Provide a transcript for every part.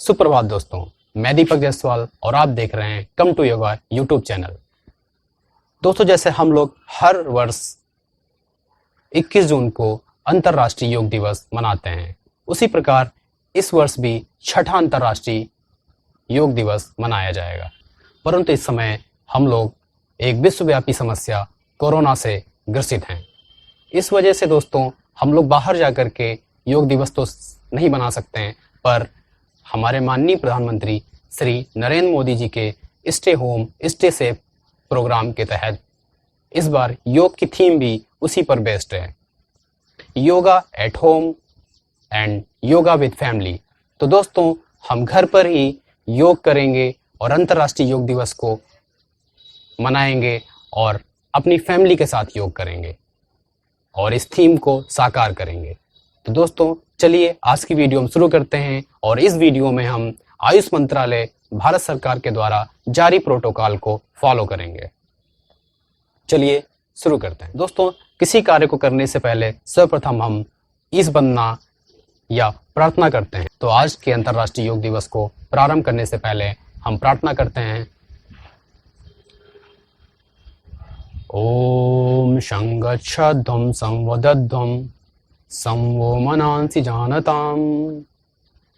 सुप्रभात दोस्तों, मैं दीपक जायसवाल और आप देख रहे हैं come to yoga YouTube channel. दोस्तों, जैसे हम लोग हर वर्ष 21 जून को अंतर्राष्ट्रीय योग दिवस मनाते हैं, उसी प्रकार इस वर्ष भी छठा अंतर्राष्ट्रीय योग दिवस मनाया जाएगा। परंतु इस समय हम लोग एक विश्वव्यापी समस्या कोरोना से ग्रसित हैं। इस वजह से दोस्तों हम लोग बाहर जाकर के योग दिवस तो नहीं मना सकते हैं, पर हमारे माननीय प्रधानमंत्री श्री नरेंद्र मोदी जी के stay home stay safe programme के तहत इस बार योग की थीम भी उसी पर बेस्ड है, yoga at home and yoga with family. तो दोस्तों हम घर पर ही योग करेंगे और अंतर्राष्ट्रीय योग दिवस को मनाएंगे और अपनी फैमिली के साथ योग करेंगे और इस थीम को साकार करेंगे। तो दोस्तों चलिए आज की वीडियो हम शुरू करते हैं और इस वीडियो में हम आयुष मंत्रालय भारत सरकार के द्वारा जारी प्रोटोकॉल को फॉलो करेंगे। चलिए शुरू करते हैं। दोस्तों, किसी कार्य को करने से पहले सर्वप्रथम हम इस वंदना या प्रार्थना करते हैं। तो आज के अंतर्राष्ट्रीय योग दिवस को प्रारंभ करने से पहले हम प्रार्थना करते हैं। ओम संगच्छध्वं संवदध्वं संवो मनांसि जानताम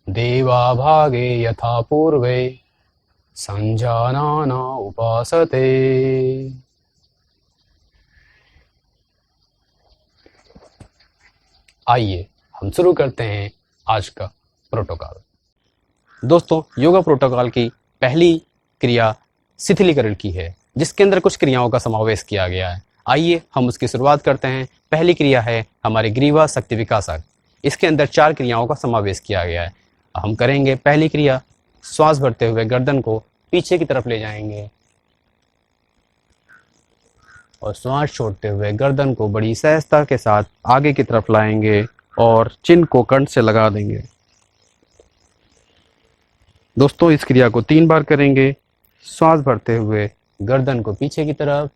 देवा भागे यथा पूर्वे संजानाना उपासते। आइए हम शुरू करते हैं आज का प्रोटोकॉल। दोस्तों, योगा प्रोटोकॉल की पहली क्रिया शिथिलीकरण की है, जिसके अंदर कुछ क्रियाओं का समावेश किया गया है। आइए हम उसकी शुरुआत करते हैं। पहली क्रिया है हमारी ग्रीवा शक्ति विकासक। इसके अंदर 4 क्रियाओं का समावेश किया गया है। हम करेंगे पहली क्रिया, श्वास भरते हुए गर्दन को पीछे की तरफ ले जाएंगे और श्वास छोड़ते हुए गर्दन को बड़ी सहजता के साथ आगे की तरफ लाएंगे और चिन्ह को कंठ से लगा देंगे। दोस्तों इस क्रिया को 3 बार करेंगे। श्वास भरते हुए गर्दन को पीछे की तरफ,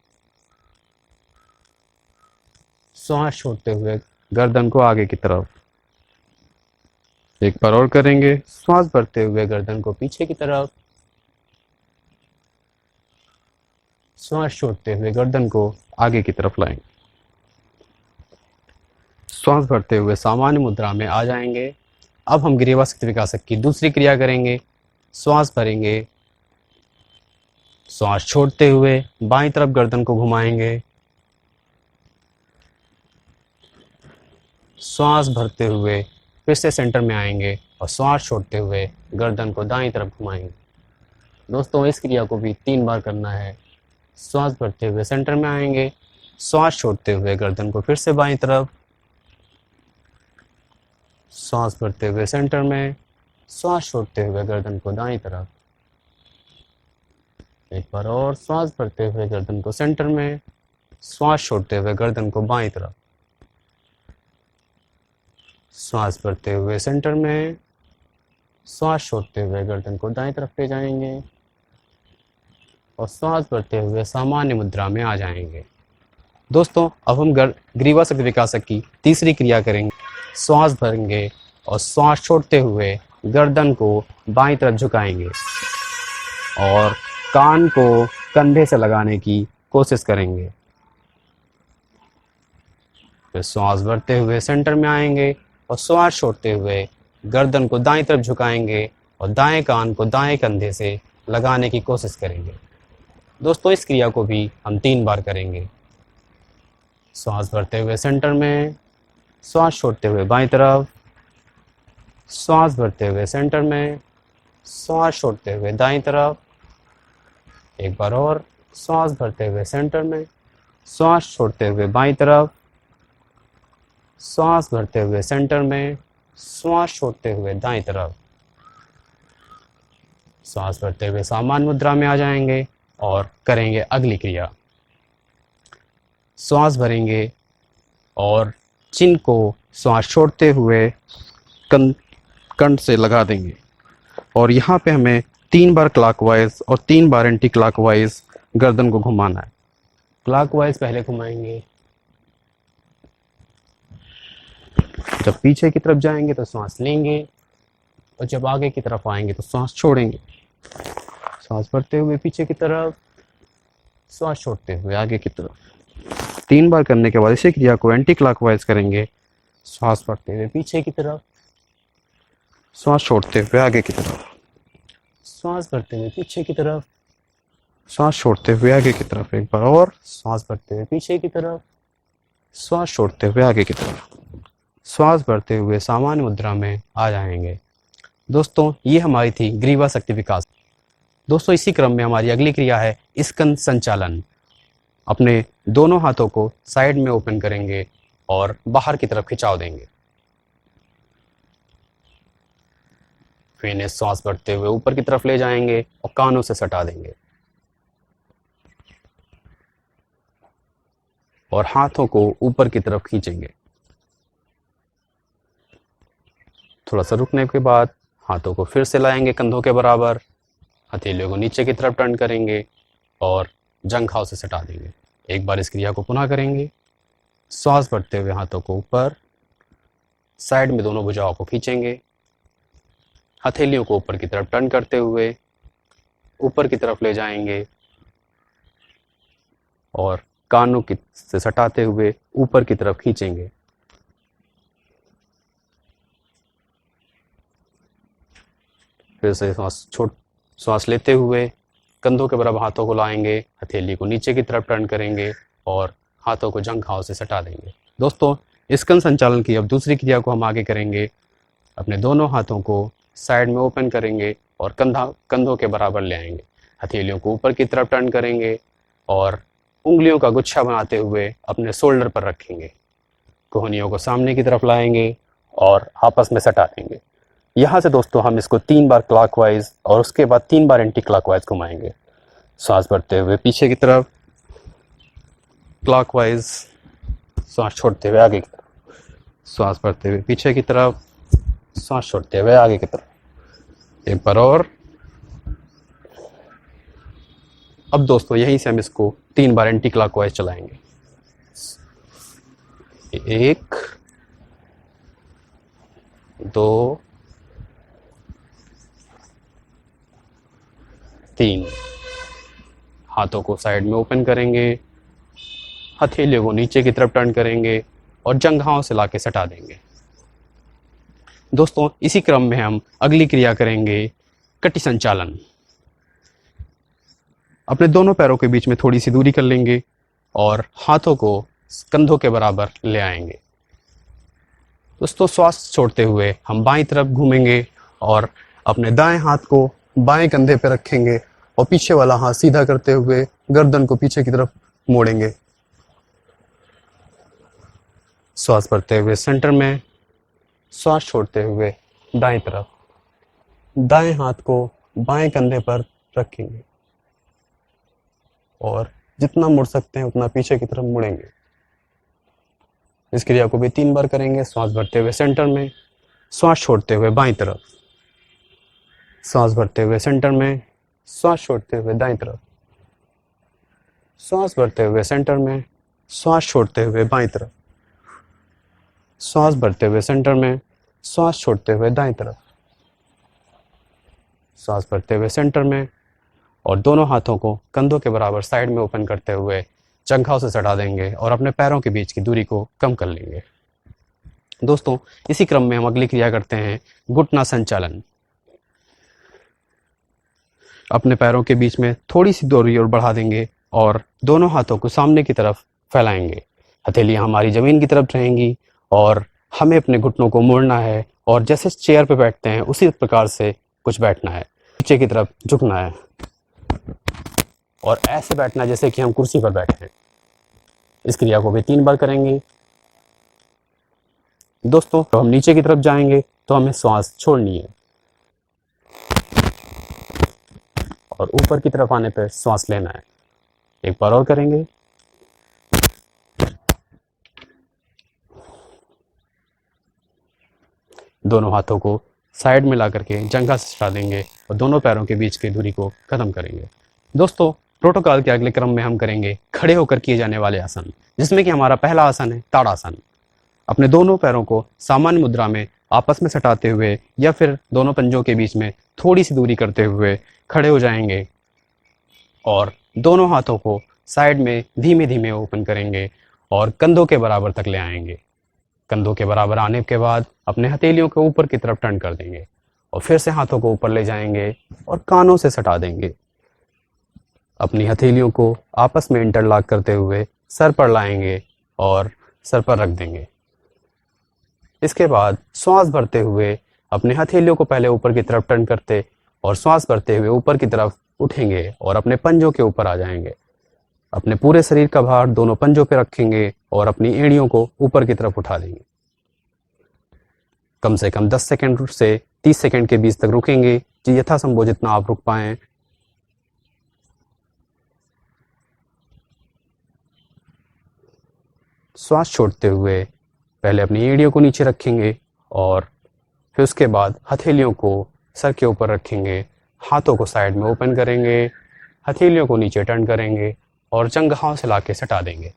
श्वास छोड़ते हुए गर्दन को आगे की तरफ। एक बार और करेंगे। श्वास भरते हुए गर्दन को पीछे की तरफ, श्वास छोड़ते हुए गर्दन को आगे की तरफ लाएंगे। श्वास भरते हुए सामान्य मुद्रा में आ जाएंगे। अब हम ग्रीवा शक्ति विकासक की दूसरी क्रिया करेंगे। श्वास भरेंगे, श्वास छोड़ते हुए बाईं तरफ गर्दन को घुमाएंगे, श्वास भरते हुए फिर से सेंटर में आएंगे और श्वास छोड़ते हुए गर्दन को दाईं तरफ घुमाएंगे। दोस्तों इस क्रिया को भी 3 बार करना है। श्वास भरते हुए सेंटर में आएंगे, श्वास छोड़ते हुए गर्दन को फिर से बाईं तरफ, श्वास भरते हुए सेंटर में, श्वास छोड़ते हुए गर्दन को दाईं तरफ। एक बार और। श्वास भरते हुए गर्दन को सेंटर में, श्वास छोड़ते हुए गर्दन को बाईं तरफ, श्वास भरते हुए सेंटर में, श्वास छोड़ते हुए गर्दन को दाईं तरफ ले जाएंगे और श्वास भरते हुए सामान्य मुद्रा में आ जाएंगे। दोस्तों अब हम ग्रीवा शक्ति विकासक की तीसरी क्रिया करेंगे। श्वास भरेंगे और श्वास छोड़ते हुए गर्दन को बाईं तरफ झुकाएंगे और कान को कंधे से लगाने की कोशिश करेंगे। फिर श्वास भरते हुए सेंटर में आएंगे और श्वास छोड़ते हुए गर्दन को दाईं तरफ झुकाएंगे और दाएं कान को दाएं कंधे से लगाने की कोशिश करेंगे। दोस्तों इस क्रिया को भी हम 3 बार करेंगे। श्वास भरते हुए सेंटर में, श्वास छोड़ते हुए बाईं तरफ, श्वास भरते हुए सेंटर में, श्वास छोड़ते हुए दाईं तरफ। एक बार और। श्वास भरते हुए सेंटर में, श्वास छोड़ते हुए बाईं तरफ, श्वास भरते हुए सेंटर में, श्वास छोड़ते हुए दाईं तरफ। श्वास भरते हुए सामान्य मुद्रा में आ जाएंगे और करेंगे अगली क्रिया। श्वास भरेंगे और चिन्ह को श्वास छोड़ते हुए कंठ से लगा देंगे और यहाँ पे हमें 3 बार क्लॉकवाइज और 3 बार एंटी क्लॉकवाइज गर्दन को घुमाना है। क्लॉकवाइज पहले घुमाएंगे, जब पीछे की तरफ जाएंगे तो सांस लेंगे और जब आगे की तरफ आएंगे तो सांस छोड़ेंगे, सांस भरते हुए पीछे की तरफ, सांस छोड़ते हुए आगे की तरफ। 3 बार करने के बाद इसी क्रिया को एंटी क्लॉकवाइज करेंगे। सांस भरते हुए पीछे की तरफ, सांस छोड़ते हुए आगे की तरफ, सांस भरते हुए पीछे की तरफ, सांस छोड़ते हुए आगे की तरफ। एक बार और, सांस भरते हुए पीछे की तरफ, सांस छोड़ते हुए आगे की तरफ। श्वास भरते हुए सामान्य मुद्रा में आ जाएंगे। दोस्तों, ये हमारी थी ग्रीवा शक्ति विकास। दोस्तों, इसी क्रम में हमारी अगली क्रिया है स्कंद संचालन। अपने दोनों हाथों को साइड में ओपन करेंगे और बाहर की तरफ खिंचाव देंगे। फिर इन्हें श्वास भरते हुए ऊपर की तरफ ले जाएंगे और कानों से सटा देंगे और हाथों को ऊपर की तरफ खींचेंगे। थोड़ा सा रुकने के बाद हाथों को फिर से लाएंगे कंधों के बराबर, हथेलियों को नीचे की तरफ टर्न करेंगे और जंघाओं से सटा देंगे। एक बार इस क्रिया को पुनः करेंगे। श्वास भरते हुए हाथों को ऊपर, साइड में दोनों भुजाओं को खींचेंगे, हथेलियों को ऊपर की तरफ टर्न करते हुए ऊपर की तरफ ले जाएंगे और कानों की से सटाते हुए ऊपर की तरफ खींचेंगे। फिर से श्वास लेते हुए कंधों के बराबर हाथों को लाएंगे, हथेली को नीचे की तरफ टर्न करेंगे और हाथों को जंघाओं से सटा देंगे। दोस्तों, स्कंद संचालन की अब दूसरी क्रिया को हम आगे करेंगे। अपने दोनों हाथों को साइड में ओपन करेंगे और कंधों के बराबर ले आएंगे, हथेलियों को ऊपर की तरफ टर्न करेंगे और उंगलियों का गुच्छा बनाते हुए अपने शोल्डर पर रखेंगे। कोहनियों को सामने की तरफ लाएंगे और आपस में सटा देंगे। यहाँ से दोस्तों हम इसको 3 बार क्लॉकवाइज और उसके बाद 3 बार एंटी क्लॉकवाइज घुमाएंगे। सांस भरते हुए पीछे की तरफ क्लॉकवाइज, सांस छोड़ते हुए आगे की तरफ, सांस भरते हुए पीछे की तरफ, सांस छोड़ते हुए आगे की तरफ। एक बार और। अब दोस्तों यहीं से हम इसको 3 बार एंटी क्लॉकवाइज चलाएंगे। 1 2 3। हाथों को साइड में ओपन करेंगे, हथेलियों को नीचे की तरफ टर्न करेंगे और जंघाओं से लाके सटा देंगे। दोस्तों, इसी क्रम में हम अगली क्रिया करेंगे कटी संचालन। अपने दोनों पैरों के बीच में थोड़ी सी दूरी कर लेंगे और हाथों को कंधों के बराबर ले आएंगे। दोस्तों, श्वास छोड़ते हुए हम बाईं तरफ घूमेंगे और अपने दाएं हाथ को बाएं कंधे पर रखेंगे और पीछे वाला हाथ सीधा करते हुए गर्दन को पीछे की तरफ मोड़ेंगे। श्वास भरते हुए सेंटर में, श्वास छोड़ते हुए दाएं तरफ, दाएं हाथ को बाएं कंधे पर रखेंगे और जितना मुड़ सकते हैं उतना पीछे की तरफ मुड़ेंगे। इस क्रिया को भी 3 बार करेंगे। श्वास भरते हुए सेंटर में, श्वास छोड़ते हुए बाईं तरफ, श्वास भरते हुए सेंटर में, श्वास छोड़ते हुए दाईं तरफ, श्वास भरते हुए सेंटर में, श्वास छोड़ते हुए बाईं तरफ, श्वास भरते हुए सेंटर में, श्वास छोड़ते हुए दाईं तरफ, श्वास भरते हुए सेंटर में और दोनों हाथों को कंधों के बराबर साइड में ओपन करते हुए जंघाओं से सटा देंगे और अपने पैरों के बीच की दूरी को कम कर लेंगे। दोस्तों, इसी क्रम में हम अगली क्रिया करते हैं घुटना संचालन। अपने पैरों के बीच में थोड़ी सी दूरी और बढ़ा देंगे और दोनों हाथों को सामने की तरफ फैलाएंगे। हथेलियां हमारी जमीन की तरफ रहेंगी और हमें अपने घुटनों को मोड़ना है और जैसे चेयर पे बैठते हैं उसी प्रकार से कुछ बैठना है, नीचे की तरफ झुकना है और ऐसे बैठना जैसे कि हम कुर्सी पर बैठे हैं। इस क्रिया को भी 3 बार करेंगे। दोस्तों, तो हम नीचे की तरफ जाएंगे तो हमें श्वास छोड़नी है और ऊपर की तरफ आने पर श्वास लेना है। एक बार और करेंगे। दोनों हाथों को साइड में ला करके जंघा से सटा देंगे और दोनों पैरों के बीच की दूरी को खत्म करेंगे। दोस्तों, प्रोटोकॉल के अगले क्रम में हम करेंगे खड़े होकर किए जाने वाले आसन, जिसमें कि हमारा पहला आसन है ताड़ासन। अपने दोनों पैरों को सामान्य मुद्रा में आपस में सटाते हुए या फिर दोनों पंजों के बीच में थोड़ी सी दूरी करते हुए खड़े हो जाएंगे और दोनों हाथों को साइड में धीमे धीमे ओपन करेंगे और कंधों के बराबर तक ले आएंगे। कंधों के बराबर आने के बाद अपने हथेलियों को ऊपर की तरफ टर्न कर देंगे और फिर से हाथों को ऊपर ले जाएंगे और कानों से सटा देंगे। अपनी हथेलियों को आपस में इंटरलॉक करते हुए सर पर लाएंगे और सर पर रख देंगे। इसके बाद श्वास भरते हुए अपने हथेलियों को पहले ऊपर की तरफ टर्न करते और श्वास भरते हुए ऊपर की तरफ उठेंगे और अपने पंजों के ऊपर आ जाएंगे। अपने पूरे शरीर का भार दोनों पंजों पे रखेंगे और अपनी एड़ियों को ऊपर की तरफ उठा देंगे। कम से कम 10 सेकंड से 30 सेकंड के बीच तक रुकेंगे, जी यथासंभव जितना आप रुक पाएं। श्वास छोड़ते हुए पहले अपनी एड़ियों को नीचे रखेंगे और फिर उसके बाद हथेलियों को सर के ऊपर रखेंगे, हाथों को साइड में ओपन करेंगे, हथेलियों को नीचे टर्न करेंगे और जंघाओं से लाके सटा देंगे।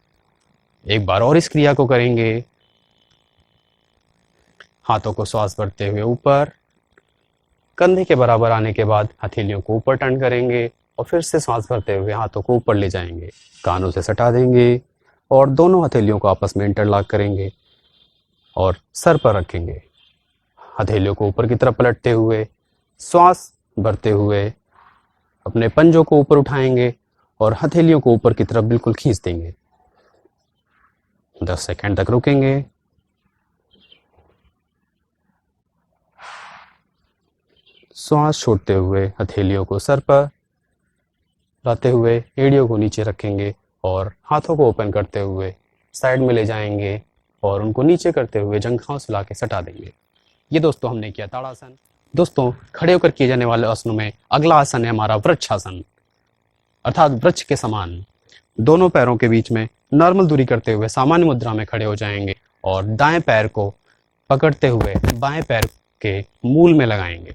एक बार और इस क्रिया को करेंगे। हाथों को श्वास भरते हुए ऊपर, कंधे के बराबर आने के बाद हथेलियों को ऊपर टर्न करेंगे और फिर से सांस भरते हुए हाथों को ऊपर ले जाएंगे, कानों से सटा देंगे और दोनों हथेलियों को आपस में इंटरलॉक करेंगे और सर पर रखेंगे। हथेलियों को ऊपर की तरफ पलटते हुए श्वास भरते हुए अपने पंजों को ऊपर उठाएंगे और हथेलियों को ऊपर की तरफ बिल्कुल खींच देंगे। 10 सेकंड तक रुकेंगे। श्वास छोड़ते हुए हथेलियों को सर पर लाते हुए एड़ियों को नीचे रखेंगे और हाथों को ओपन करते हुए साइड में ले जाएंगे और उनको नीचे करते हुए जंघाओं से लाके सटा देंगे। ये दोस्तों हमने किया ताड़ासन। दोस्तों खड़े होकर किए जाने वाले आसनों में अगला आसन है हमारा वृक्षासन, अर्थात वृक्ष के समान। दोनों पैरों के बीच में नॉर्मल दूरी करते हुए सामान्य मुद्रा में खड़े हो जाएंगे और दाएं पैर को पकड़ते हुए बाएं पैर के मूल में लगाएंगे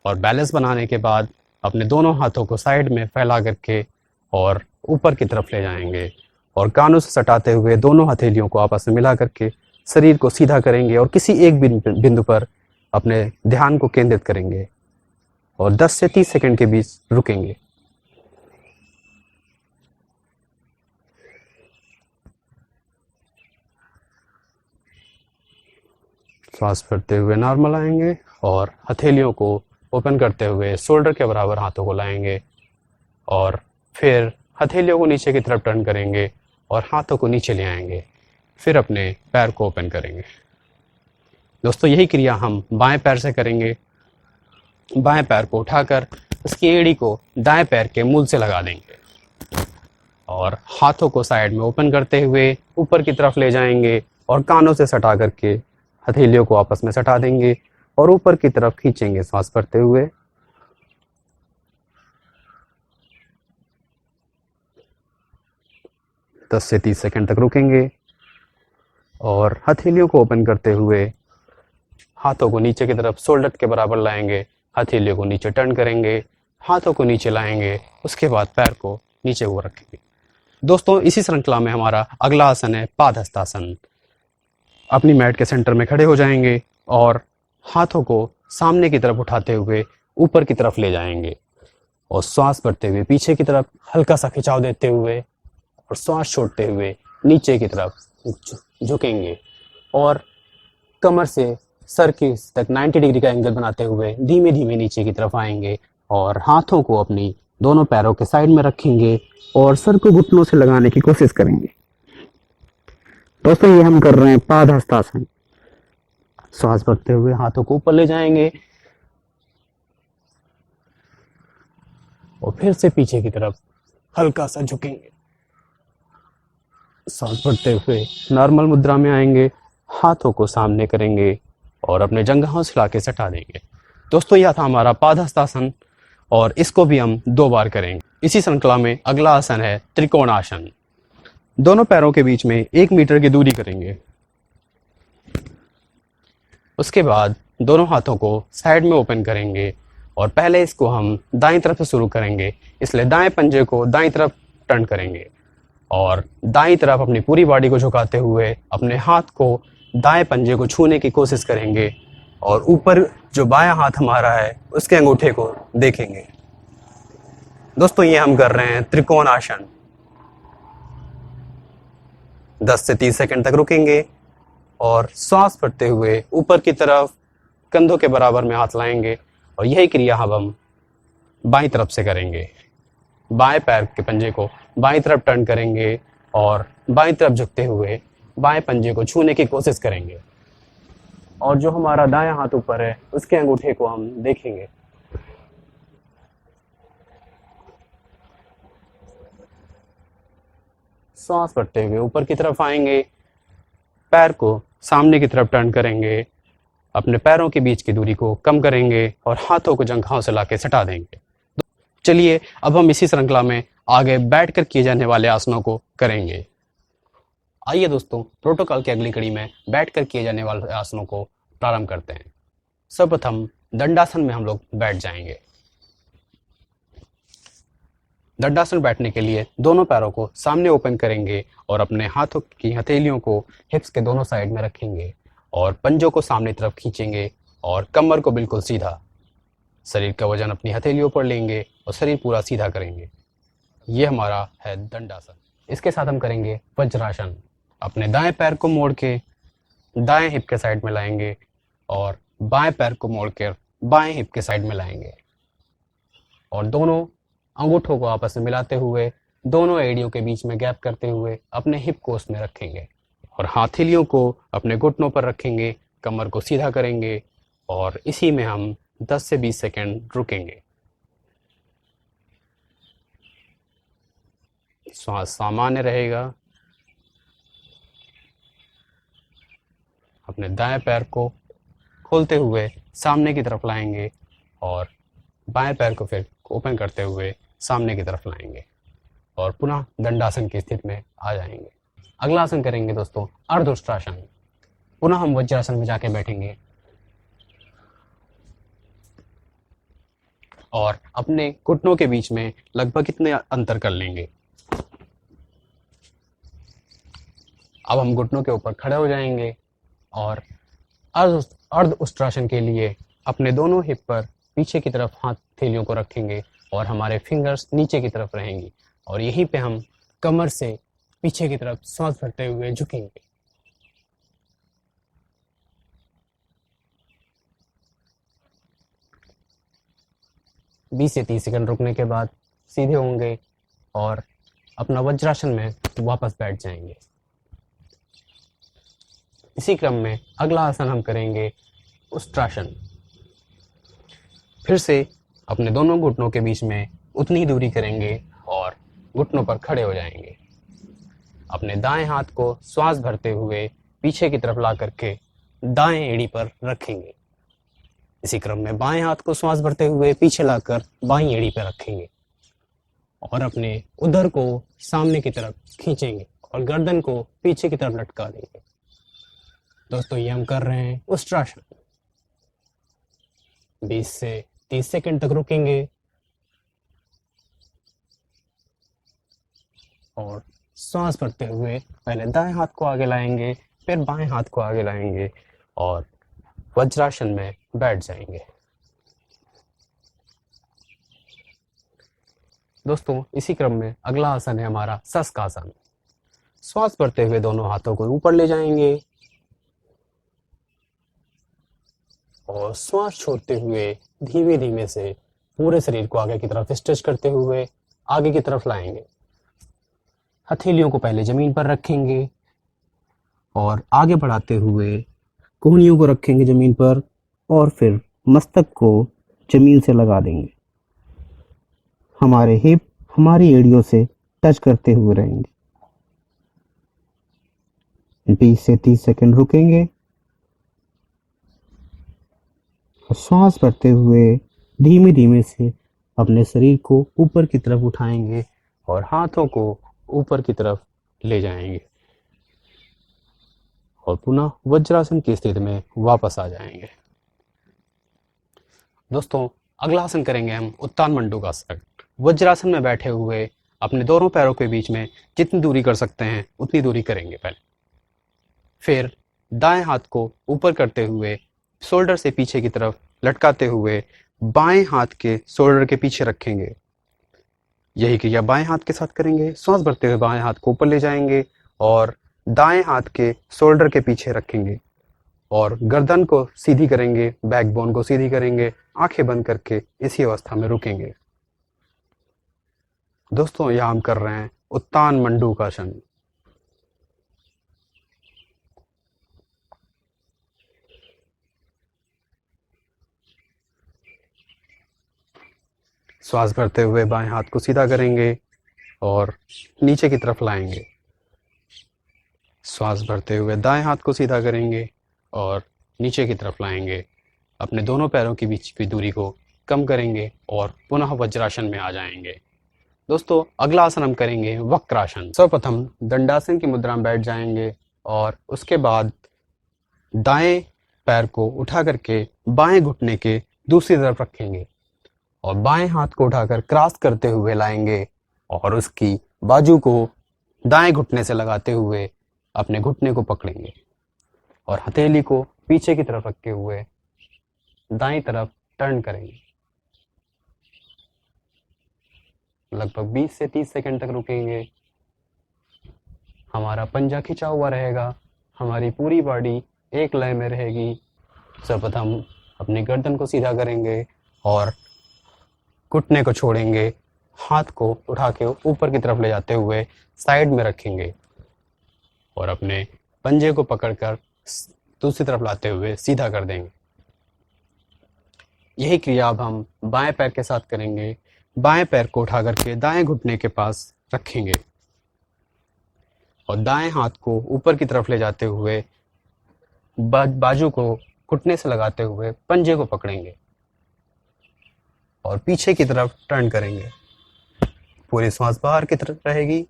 और बैलेंस बनाने के बाद अपने दोनों हाथों को साइड में फैला करके और ऊपर की तरफ ले जाएंगे और कानों से सटाते हुए दोनों हथेलियों को आपस में मिला करके शरीर को सीधा करेंगे और किसी एक बिंदु पर अपने ध्यान को केंद्रित करेंगे और 10 से 30 सेकंड के बीच रुकेंगे। श्वास भरते हुए नॉर्मल आएंगे और हथेलियों को ओपन करते हुए शोल्डर के बराबर हाथों को लाएंगे और फिर हथेलियों को नीचे की तरफ टर्न करेंगे और हाथों को नीचे ले आएंगे। फिर अपने पैर को ओपन करेंगे। दोस्तों यही क्रिया हम बाएं पैर से करेंगे। बाएं पैर को उठाकर उसकी एड़ी को दाएं पैर के मूल से लगा देंगे और हाथों को साइड में ओपन करते हुए ऊपर की तरफ ले जाएंगे और कानों से सटा करके हथेलियों को आपस में सटा देंगे और ऊपर की तरफ खींचेंगे सांस भरते हुए। दस से 30 सेकंड तक रुकेंगे और हथेलियों को ओपन करते हुए हाथों को नीचे की तरफ शोल्डर के बराबर लाएंगे, हथेलियों को नीचे टर्न करेंगे, हाथों को नीचे लाएंगे, उसके बाद पैर को नीचे को रखेंगे। दोस्तों इसी श्रृंखला में हमारा अगला आसन है पादहस्तासन। अपनी मैट के सेंटर में खड़े हो जाएंगे और हाथों को सामने की तरफ उठाते हुए ऊपर की तरफ ले जाएंगे और श्वास भरते हुए पीछे की तरफ हल्का सा खिंचाव देते हुए और श्वास छोड़ते हुए नीचे की तरफ झुकेंगे और कमर से सर के तक 90 डिग्री का एंगल बनाते हुए धीमे धीमे नीचे की तरफ आएंगे और हाथों को अपनी दोनों पैरों के साइड में रखेंगे और सर को घुटनों से लगाने की कोशिश करेंगे। दोस्तों ये हम कर रहे हैं पादहस्तासन। श्वास भरते हुए हाथों को ऊपर ले जाएंगे और फिर से पीछे की तरफ हल्का सा झुकेंगे। सांस भरते हुए नॉर्मल मुद्रा में आएंगे, हाथों को सामने करेंगे और अपने जंघाओं से लाके सटा देंगे। दोस्तों यह था हमारा पादहस्तासन और इसको भी हम 2 बार करेंगे। इसी श्रृंखला में अगला आसन है त्रिकोणासन। दोनों पैरों के बीच में 1 मीटर की दूरी करेंगे। उसके बाद दोनों हाथों को साइड में ओपन करेंगे और पहले इसको हम दाईं तरफ से शुरू करेंगे, इसलिए दाएं पंजे को दाईं तरफ टर्न करेंगे और दाईं तरफ अपनी पूरी बॉडी को झुकाते हुए अपने हाथ को दाएं पंजे को छूने की कोशिश करेंगे और ऊपर जो बायां हाथ हमारा है उसके अंगूठे को देखेंगे। दोस्तों ये हम कर रहे हैं त्रिकोण आसन। 10 से 30 सेकंड तक रुकेंगे और श्वास भरते हुए ऊपर की तरफ कंधों के बराबर में हाथ लाएंगे और यही क्रिया हम बाईं तरफ से करेंगे। बाएं पैर के पंजे को बाईं तरफ टर्न करेंगे और बाईं तरफ झुकते हुए बाएं पंजे को छूने की कोशिश करेंगे और जो हमारा दायां हाथ ऊपर है उसके अंगूठे को हम देखेंगे। सांस भरते हुए ऊपर की तरफ आएंगे, पैर को सामने की तरफ टर्न करेंगे, अपने पैरों के बीच की दूरी को कम करेंगे और हाथों को जंघाओं से लाके सटा देंगे। चलिए अब हम इसी श्रृंखला में आगे बैठकर किए जाने वाले आसनों को करेंगे। आइए दोस्तों, प्रोटोकॉल की अगली कड़ी में बैठकर किए जाने वाले आसनों को प्रारंभ करते हैं। सर्वप्रथम दंडासन में हम लोग बैठ जाएंगे। दंडासन बैठने के लिए दोनों पैरों को सामने ओपन करेंगे और अपने हाथों की हथेलियों को हिप्स के दोनों साइड में रखेंगे और पंजों को सामने तरफ खींचेंगे और कमर को बिल्कुल सीधा, शरीर का वजन अपनी हथेलियों पर लेंगे और शरीर पूरा सीधा करेंगे। ये हमारा है दंडासन। इसके साथ हम करेंगे वज्रासन। अपने दाएं पैर को मोड़ के दाएं हिप के साइड में लाएंगे और बाएं पैर को मोड़कर बाएं हिप के साइड में लाएंगे और दोनों अंगूठों को आपस में मिलाते हुए दोनों एड़ियों के बीच में गैप करते हुए अपने हिप को उसमें रखेंगे और हथेलियों को अपने घुटनों पर रखेंगे, कमर को सीधा करेंगे और इसी में हम 10 से 20 सेकंड रुकेंगे। श्वास सामान्य रहेगा। अपने दाएं पैर को खोलते हुए सामने की तरफ लाएंगे और बाएं पैर को फिर ओपन करते हुए सामने की तरफ लाएंगे और पुनः दंडासन की स्थिति में आ जाएंगे। अगला आसन करेंगे दोस्तों अर्धउष्ट्रासन। पुनः हम वज्रासन में जाके बैठेंगे और अपने घुटनों के बीच में लगभग इतने अंतर कर लेंगे। अब हम घुटनों के ऊपर खड़े हो जाएंगे और अर्धउष्ट्रासन के लिए अपने दोनों हिप पर पीछे की तरफ हाथ थैलियों को रखेंगे और हमारे फिंगर्स नीचे की तरफ रहेंगी और यहीं पे हम कमर से पीछे की तरफ सांस भरते हुए झुकेंगे। बीस से 30 सेकंड रुकने के बाद सीधे होंगे और अपना वज्रासन में वापस बैठ जाएंगे। इसी क्रम में अगला आसन हम करेंगे उष्ट्रासन। फिर से अपने दोनों घुटनों के बीच में उतनी ही दूरी करेंगे और घुटनों पर खड़े हो जाएंगे। अपने दाएं हाथ को श्वास भरते हुए पीछे की तरफ ला करके दाएं एड़ी पर रखेंगे। इसी क्रम में बाएं हाथ को श्वास भरते हुए पीछे लाकर बाईं एड़ी पर रखेंगे और अपने उदर को सामने की तरफ खींचेंगे और गर्दन को पीछे की तरफ लटका देंगे। दोस्तों ये हम कर रहे हैं उष्ट्रासन। 20 से 30 सेकंड तक रुकेंगे और सांस भरते हुए पहले दाएं हाथ को आगे लाएंगे, फिर बाएं हाथ को आगे लाएंगे और वज्रासन में बैठ जाएंगे। दोस्तों इसी क्रम में अगला आसन है हमारा शशकासन। श्वास भरते हुए दोनों हाथों को ऊपर ले जाएंगे और श्वास छोड़ते हुए धीमे धीमे से पूरे शरीर को आगे की तरफ स्ट्रेच करते हुए आगे की तरफ लाएंगे। हथेलियों को पहले जमीन पर रखेंगे और आगे बढ़ाते हुए कोहनियों को रखेंगे जमीन पर और फिर मस्तक को जमीन से लगा देंगे। हमारे हिप हमारी एड़ियों से टच करते हुए रहेंगे। 20 से 30 सेकंड रुकेंगे। श्वास भरते हुए धीमे धीमे से अपने शरीर को ऊपर की तरफ उठाएंगे और हाथों को ऊपर की तरफ ले जाएंगे और पुनः वज्रासन की स्थिति में वापस आ जाएंगे। दोस्तों अगला आसन करेंगे हम उत्तान मंडूकासन। वज्रासन में बैठे हुए अपने दोनों पैरों के बीच में जितनी दूरी कर सकते हैं उतनी दूरी करेंगे पहले। फिर दाएं हाथ को ऊपर करते हुए शोल्डर से पीछे की तरफ लटकाते हुए बाएं हाथ के शोल्डर के पीछे रखेंगे। यही क्रिया बाएं हाथ के साथ करेंगे। श्वास भरते हुए बाएं हाथ को ऊपर ले जाएंगे और दाएं हाथ के शोल्डर के पीछे रखेंगे और गर्दन को सीधी करेंगे, बैकबोन को सीधी करेंगे, आंखें बंद करके इसी अवस्था में रुकेंगे। दोस्तों, यह हम कर रहे हैं उत्तान मंडूकासन। श्वास भरते हुए बाएं हाथ को सीधा करेंगे और नीचे की तरफ लाएंगे। श्वास भरते हुए दाएं हाथ को सीधा करेंगे और नीचे की तरफ लाएंगे। अपने दोनों पैरों के बीच की दूरी को कम करेंगे और पुनः वज्रासन में आ जाएंगे। दोस्तों, अगला आसन हम करेंगे वक्रासन। सर्वप्रथम दंडासन की मुद्रा में बैठ जाएंगे और उसके बाद दाएं पैर को उठा करके बाएं घुटने के दूसरी तरफ रखेंगे और बाएं हाथ को उठाकर क्रॉस करते हुए लाएंगे और उसकी बाजू को दाएं घुटने से लगाते हुए अपने घुटने को पकड़ेंगे और हथेली को पीछे की तरफ रखते हुए दाईं तरफ टर्न करेंगे। लगभग 20 से 30 सेकंड तक रुकेंगे। हमारा पंजा खिंचा हुआ रहेगा, हमारी पूरी बॉडी एक लय में रहेगी। सर्वप्रथम अपनी गर्दन को सीधा करेंगे और घुटने को छोड़ेंगे, हाथ को उठा के ऊपर की तरफ ले जाते हुए साइड में रखेंगे और अपने पंजे को पकड़कर दूसरी तरफ लाते हुए सीधा कर देंगे। यही क्रिया अब हम बाएं पैर के साथ करेंगे। बाएं पैर को उठा करके दाएं घुटने के पास रखेंगे और दाएं हाथ को ऊपर की तरफ ले जाते हुए बाजू को घुटने से लगाते हुए पंजे को पकड़ेंगे और पीछे की तरफ टर्न करेंगे। पूरी श्वास बाहर की तरफ रहेगी।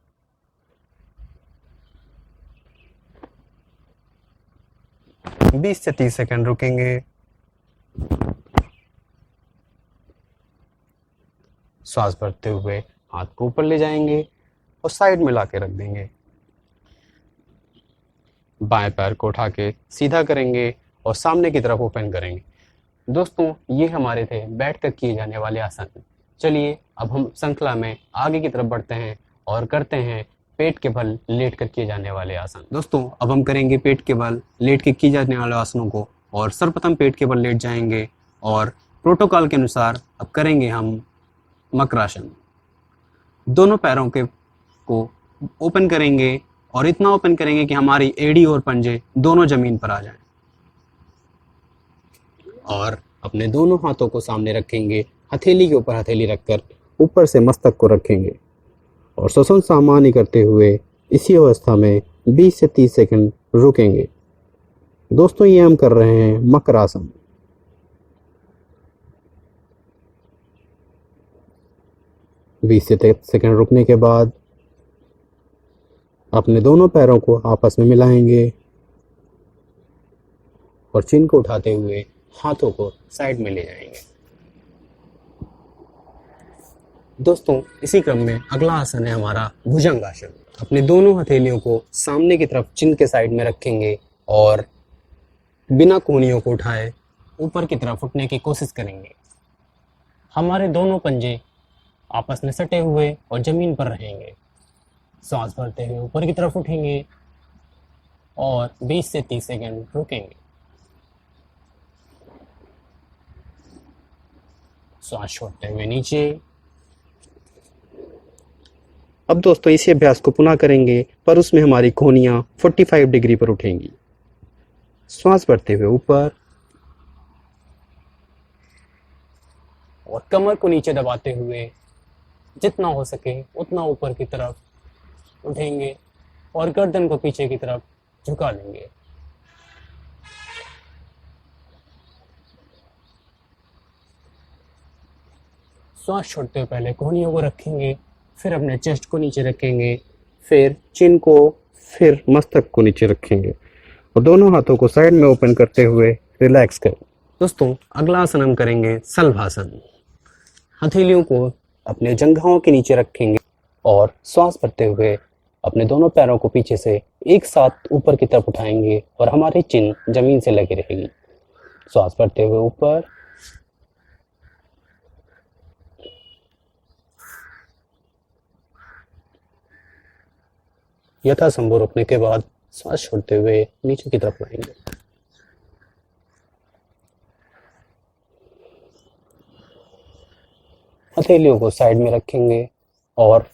बीस से 30 सेकंड रुकेंगे। श्वास भरते हुए हाथ को ऊपर ले जाएंगे और साइड में लाके रख देंगे। बाएं पैर को उठा के सीधा करेंगे और सामने की तरफ ओपन करेंगे। दोस्तों, ये हमारे थे बैठकर किए जाने वाले आसन। चलिए अब हम श्रृंखला में आगे की तरफ बढ़ते हैं और करते हैं पेट के बल लेट कर किए जाने वाले आसन। दोस्तों, अब हम करेंगे पेट के बल लेट के किए जाने वाले आसनों को और सर्वप्रथम पेट के बल लेट जाएंगे और प्रोटोकॉल के अनुसार अब करेंगे हम मकरासन। दोनों पैरों के को ओपन करेंगे और इतना ओपन करेंगे कि हमारी एड़ी और पंजे दोनों जमीन पर आ जाएं और अपने दोनों हाथों को सामने रखेंगे। हथेली के ऊपर हथेली रखकर ऊपर से मस्तक को रखेंगे और श्वसन सामान्य करते हुए इसी अवस्था में 20 से 30 सेकंड रुकेंगे। दोस्तों, ये हम कर रहे हैं मकरासन। बीस से 30 सेकंड रुकने के बाद अपने दोनों पैरों को आपस में मिलाएंगे और चिन को उठाते हुए हाथों को साइड में ले जाएंगे। दोस्तों, इसी क्रम में अगला आसन है हमारा भुजंगासन। अपने दोनों हथेलियों को सामने की तरफ चिन के साइड में रखेंगे और बिना कोहनियों को उठाए ऊपर की तरफ उठने की कोशिश करेंगे। हमारे दोनों पंजे आपस में सटे हुए और जमीन पर रहेंगे। सांस भरते हुए ऊपर की तरफ उठेंगे और 20 से 30 सेकंड रुकेंगे। सांस छोड़ते हुए नीचे। अब दोस्तों, इसी अभ्यास को पुनः करेंगे पर उसमें हमारी कोहनियां 45 डिग्री पर उठेंगी। श्वास भरते हुए ऊपर और कमर को नीचे दबाते हुए जितना हो सके उतना ऊपर की तरफ उठेंगे और गर्दन को पीछे की तरफ झुका लेंगे। श्वास छोड़ते हुए पहले कोहनियों को रखेंगे, फिर अपने चेस्ट को नीचे रखेंगे, फिर चिन को, फिर मस्तक को नीचे रखेंगे और दोनों हाथों को साइड में ओपन करते हुए रिलैक्स करें। दोस्तों, अगला आसन हम करेंगे शलभासन। हथेलियों को अपने जंघाओं के नीचे रखेंगे और श्वास भरते हुए अपने दोनों पैरों को पीछे से एक साथ ऊपर की तरफ उठाएंगे और हमारी चिन जमीन से लगी रहेगी। श्वास भरते हुए ऊपर, यथासंभव रुकने के बाद सांस छोड़ते हुए नीचे की तरफ लाएंगे। हथेलियों को साइड में रखेंगे और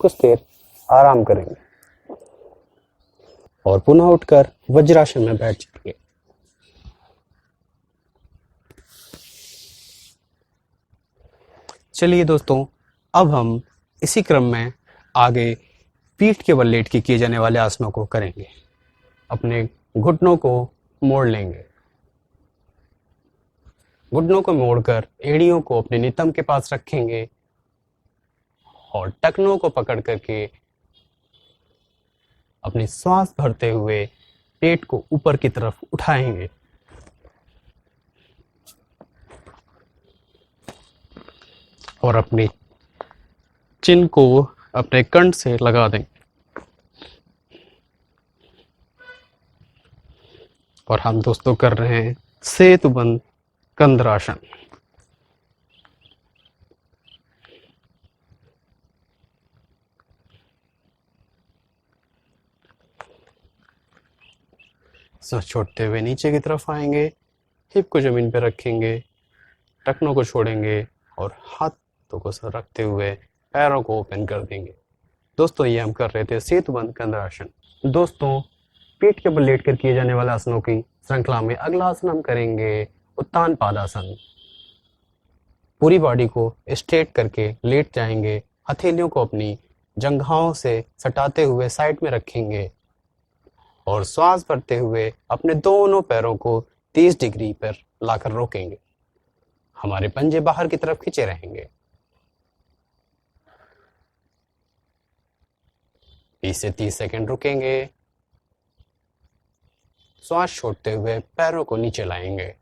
कुछ देर आराम करेंगे और पुनः उठकर वज्रासन में बैठ जाएंगे। चलिए दोस्तों, अब हम इसी क्रम में आगे पीठ के बल लेट के किए जाने वाले आसनों को करेंगे। अपने घुटनों को मोड़ लेंगे। घुटनों को मोड़कर एड़ियों को अपने नितंब के पास रखेंगे और टखनों को पकड़ करके अपनी श्वास भरते हुए पेट को ऊपर की तरफ उठाएंगे और अपनी चिन को अपने कंठ से लगा दें और हम दोस्तों कर रहे हैं सेतुबंद कंद्रासन। सांस छोड़ते हुए नीचे की तरफ आएंगे, हिप को जमीन पर रखेंगे, टखनों को छोड़ेंगे और हाथों को सर रखते हुए पैरों को ओपन कर देंगे। दोस्तों, ये हम कर रहे थे सेतुबंद कंद्रासन। दोस्तों, पीठ के बल लेटकर किए जाने वाले आसनों की श्रृंखला में अगला आसन हम करेंगे उत्तान पादासन। पूरी बॉडी को स्ट्रेट करके लेट जाएंगे, हथेलियों को अपनी जंघाओं से सटाते हुए साइड में रखेंगे और श्वास भरते हुए अपने दोनों पैरों को 30 डिग्री पर लाकर रोकेंगे। हमारे पंजे बाहर की तरफ खींचे रहेंगे। 20 से 30 सेकंड रुकेंगे। श्वास छोड़ते हुए पैरों को नीचे लाएंगे।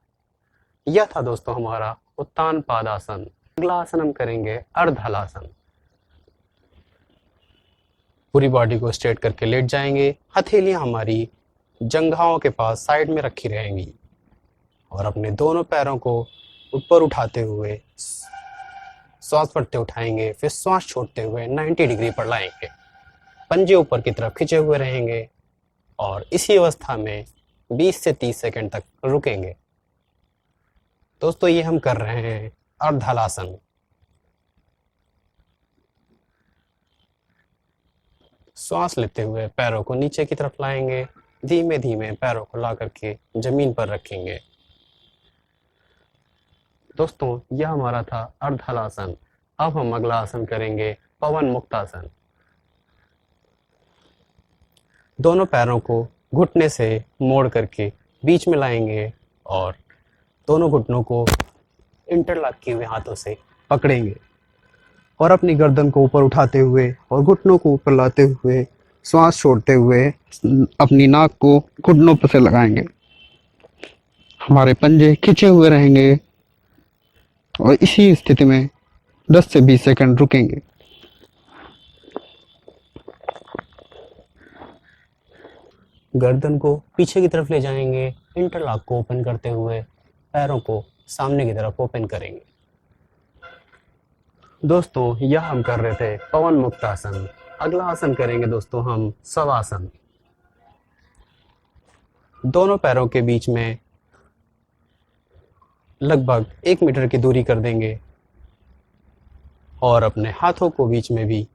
यह था दोस्तों हमारा उत्तान पादासन। अगला आसन हम करेंगे अर्धहलासन। पूरी बॉडी को स्ट्रेट करके लेट जाएंगे, हथेलियां हमारी जंघाओं के पास साइड में रखी रहेंगी और अपने दोनों पैरों को ऊपर उठाते हुए श्वास भरते उठाएंगे, फिर श्वास छोड़ते हुए 90 डिग्री पर लाएंगे। पंजे ऊपर की तरफ खिंचे हुए रहेंगे और इसी अवस्था में 20 से 30 सेकंड तक रुकेंगे। दोस्तों, ये हम कर रहे हैं अर्धहलासन। श्वास लेते हुए पैरों को नीचे की तरफ लाएंगे, धीमे धीमे पैरों को ला करके जमीन पर रखेंगे। दोस्तों, यह हमारा था अर्धहलासन। अब हम अगला आसन करेंगे पवन मुक्तासन। दोनों पैरों को घुटने से मोड़ करके बीच में लाएंगे और दोनों घुटनों को इंटरलॉक किए हुए हाथों से पकड़ेंगे और अपनी गर्दन को ऊपर उठाते हुए और घुटनों को ऊपर लाते हुए श्वास छोड़ते हुए अपनी नाक को घुटनों पर से लगाएंगे। हमारे पंजे खिंचे हुए रहेंगे और इसी स्थिति में 10 से 20 सेकंड रुकेंगे। गर्दन को पीछे की तरफ ले जाएंगे, इंटरलॉक को ओपन करते हुए पैरों को सामने की तरफ ओपन करेंगे। दोस्तों, यह हम कर रहे थे पवन मुक्तासन। अगला आसन करेंगे दोस्तों हम शवासन। दोनों पैरों के बीच में लगभग 1 मीटर की दूरी कर देंगे और अपने हाथों को बीच में भी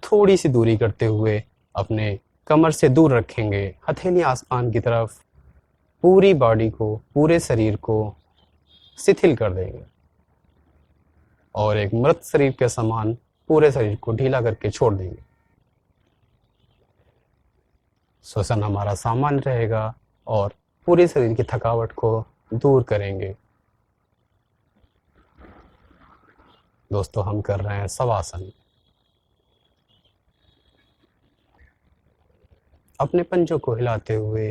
थोड़ी सी दूरी करते हुए अपने कमर से दूर रखेंगे। हथेलियां आसमान की तरफ, पूरी बॉडी को, पूरे शरीर को शिथिल कर देंगे और एक मृत शरीर के समान पूरे शरीर को ढीला करके छोड़ देंगे। श्वसन हमारा सामान्य रहेगा और पूरे शरीर की थकावट को दूर करेंगे। दोस्तों, हम कर रहे हैं शवासन। अपने पंजों को हिलाते हुए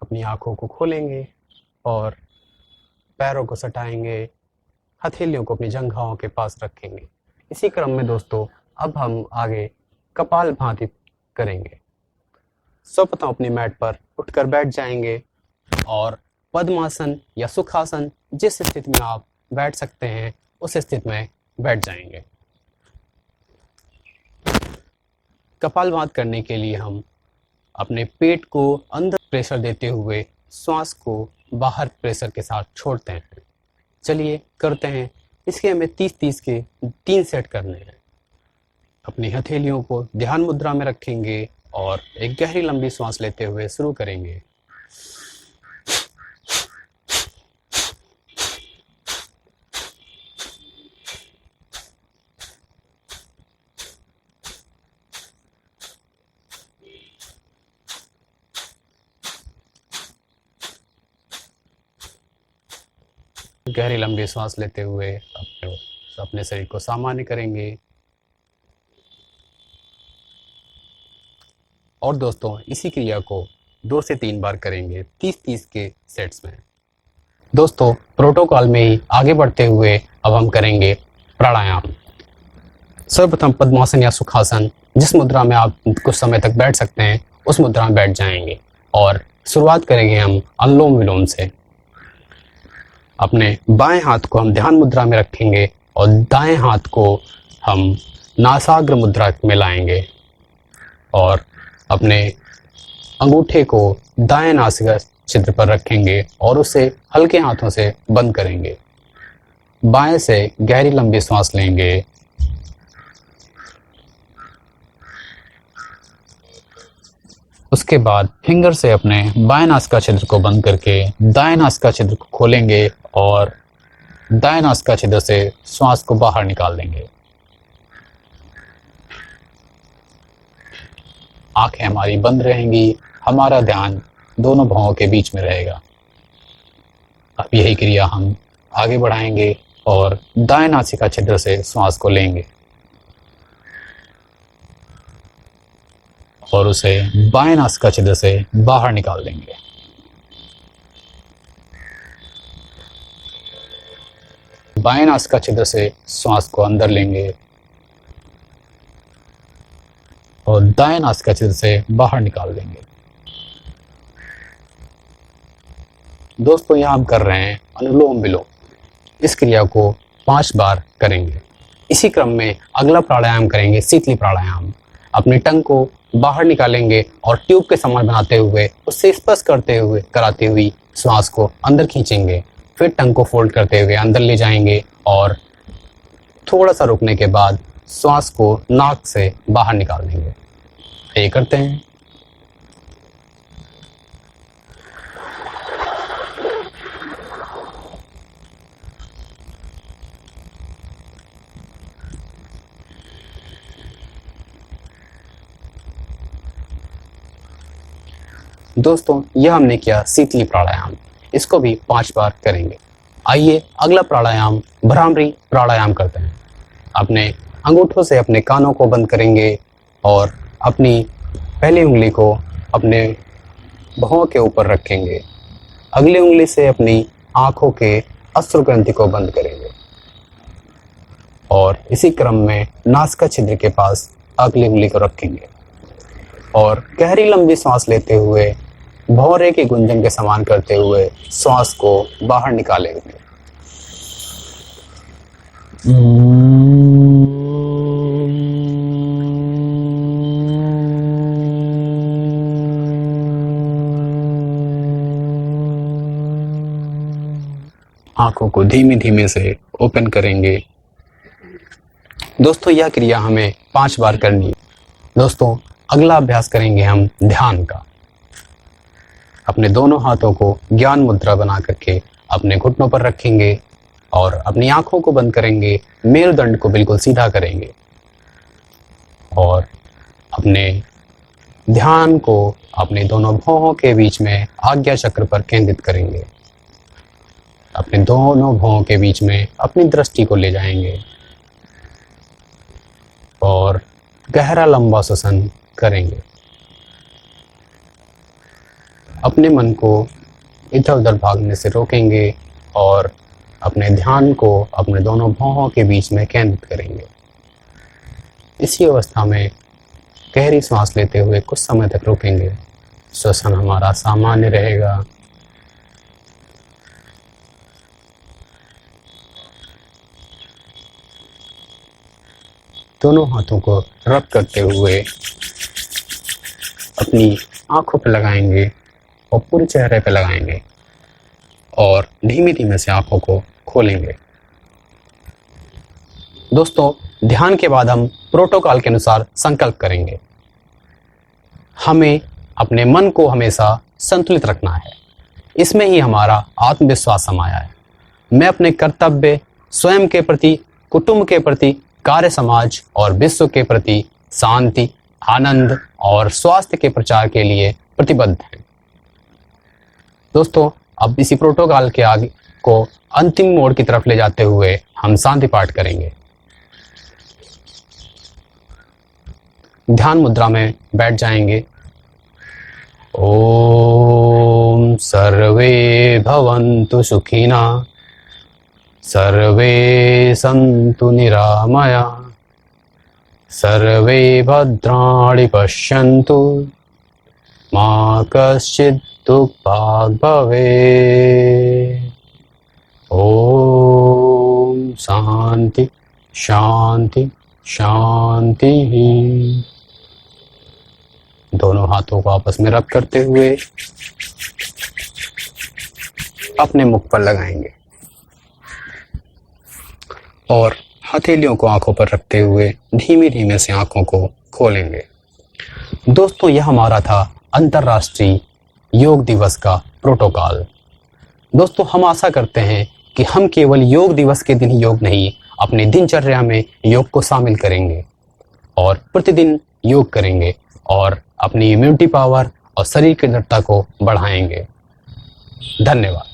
अपनी आंखों को खोलेंगे और पैरों को सटाएंगे, हथेलियों को अपनी जंघाओं के पास रखेंगे। इसी क्रम में दोस्तों अब हम आगे कपालभाति करेंगे। सर्वप्रथम अपनी मैट पर उठकर बैठ जाएंगे और पद्मासन या सुखासन जिस स्थिति में आप बैठ सकते हैं उस स्थिति में बैठ जाएंगे। कपालभाति करने के लिए हम अपने पेट को अंदर प्रेशर देते हुए श्वास को बाहर प्रेशर के साथ छोड़ते हैं। चलिए करते हैं। इसके हमें 30-30 के 3 सेट करने हैं। अपनी हथेलियों को ध्यान मुद्रा में रखेंगे और एक गहरी लंबी सांस लेते हुए शुरू करेंगे। गहरी लंबी सांस लेते हुए अपने शरीर को सामान्य करेंगे। और दोस्तों इसी क्रिया को 2 से 3 बार करेंगे 30-30 के सेट्स में। दोस्तों प्रोटोकॉल में ही आगे बढ़ते हुए अब हम करेंगे प्राणायाम। सर्वप्रथम पद्मासन या सुखासन जिस मुद्रा में आप कुछ समय तक बैठ सकते हैं उस मुद्रा में बैठ जाएंगे और शुरुआत करेंगे हम अनुलोम विलोम से। अपने बाएं हाथ को हम ध्यान मुद्रा में रखेंगे और दाएं हाथ को हम नासाग्र मुद्रा में लाएंगे और अपने अंगूठे को दाएं नासिका छिद्र पर रखेंगे और उसे हल्के हाथों से बंद करेंगे। बाएं से गहरी लंबी सांस लेंगे। उसके बाद फिंगर से अपने बाएं नासिका छिद्र को बंद करके दाएं नासिका छिद्र को खोलेंगे और दाएं नासिका छिद्र से श्वास को बाहर निकाल देंगे। आंखें हमारी बंद रहेंगी, हमारा ध्यान दोनों भौहों के बीच में रहेगा। अब यही क्रिया हम आगे बढ़ाएंगे और दाएं नासिका छिद्र से श्वास को लेंगे और उसे बाएं नासिका छिद्र से बाहर निकाल देंगे। बाएं नासिका छिद्र से श्वास को अंदर लेंगे और दाएं नासिका छिद्र से बाहर निकाल देंगे। दोस्तों यहाँ हम कर रहे हैं अनुलोम विलोम। इस क्रिया को 5 बार करेंगे। इसी क्रम में अगला प्राणायाम करेंगे शीतली प्राणायाम। अपने टंग को बाहर निकालेंगे और ट्यूब के समान बनाते हुए उससे स्पर्श करते हुए कराती हुई श्वास को अंदर खींचेंगे। फिर टंग को फोल्ड करते हुए अंदर ले जाएंगे और थोड़ा सा रुकने के बाद श्वास को नाक से बाहर निकाल देंगे। ये करते हैं। दोस्तों यह हमने किया शीतली प्राणायाम। इसको भी 5 बार करेंगे। आइए अगला प्राणायाम भ्रामरी प्राणायाम करते हैं। अपने अंगूठों से अपने कानों को बंद करेंगे और अपनी पहली उंगली को अपने भौं के ऊपर रखेंगे। अगली उंगली से अपनी आंखों के अश्रु ग्रंथि को बंद करेंगे और इसी क्रम में नासिका छिद्र के पास अगली उंगली को रखेंगे और गहरी लंबी सांस लेते हुए भौरे की गुंजन के समान करते हुए श्वास को बाहर निकालेंगे। आंखों को धीमे धीमे से ओपन करेंगे। दोस्तों यह क्रिया हमें 5 बार करनी है। दोस्तों अगला अभ्यास करेंगे हम ध्यान का। अपने दोनों हाथों को ज्ञान मुद्रा बना करके अपने घुटनों पर रखेंगे और अपनी आंखों को बंद करेंगे। मेरुदंड को बिल्कुल सीधा करेंगे और अपने ध्यान को अपने दोनों भौहों के बीच में आज्ञा चक्र पर केंद्रित करेंगे। अपने दोनों भौहों के बीच में अपनी दृष्टि को ले जाएंगे और गहरा लंबा श्वसन करेंगे। अपने मन को इधर उधर भागने से रोकेंगे और अपने ध्यान को अपने दोनों भौहों के बीच में केंद्रित करेंगे। इसी अवस्था में गहरी सांस लेते हुए कुछ समय तक रुकेंगे। श्वसन हमारा सामान्य रहेगा। दोनों हाथों को रब करते हुए अपनी आंखों पर लगाएंगे और पूरे चेहरे पर लगाएंगे और धीमे धीमे से आंखों को खोलेंगे। दोस्तों, ध्यान के बाद हम प्रोटोकॉल के अनुसार संकल्प करेंगे। हमें अपने मन को हमेशा संतुलित रखना है। इसमें ही हमारा आत्मविश्वास समाया है। मैं अपने कर्तव्य, स्वयं के प्रति, कुटुंब के प्रति, कार्य समाज और विश्व के प्रति शांति, आनंद और स्वास्थ्य के प्रचार के लिए प्रतिबद्ध हैं। दोस्तों, अब इसी प्रोटोकॉल के आगे को अंतिम मोड़ की तरफ ले जाते हुए हम शांति पाठ करेंगे। ध्यान मुद्रा में बैठ जाएंगे। ओम सर्वे भवन्तु सुखिना, सर्वे सन्तु निरामया, सर्वे भद्राणि पश्यन्तु, मा कश्चित् दुःखभाग् भवेत्। ओम शांति शांति शांति। दोनों हाथों को आपस में रब करते हुए अपने मुख पर लगाएंगे और हथेलियों को आंखों पर रखते हुए धीमे धीमे से आंखों को खोलेंगे। दोस्तों, यह हमारा था अंतर्राष्ट्रीय योग दिवस का प्रोटोकॉल। दोस्तों, हम आशा करते हैं कि हम केवल योग दिवस के दिन ही योग नहीं, अपनी दिनचर्या में योग को शामिल करेंगे और प्रतिदिन योग करेंगे और अपनी इम्यूनिटी पावर और शरीर की दृढ़ता को बढ़ाएंगे। धन्यवाद।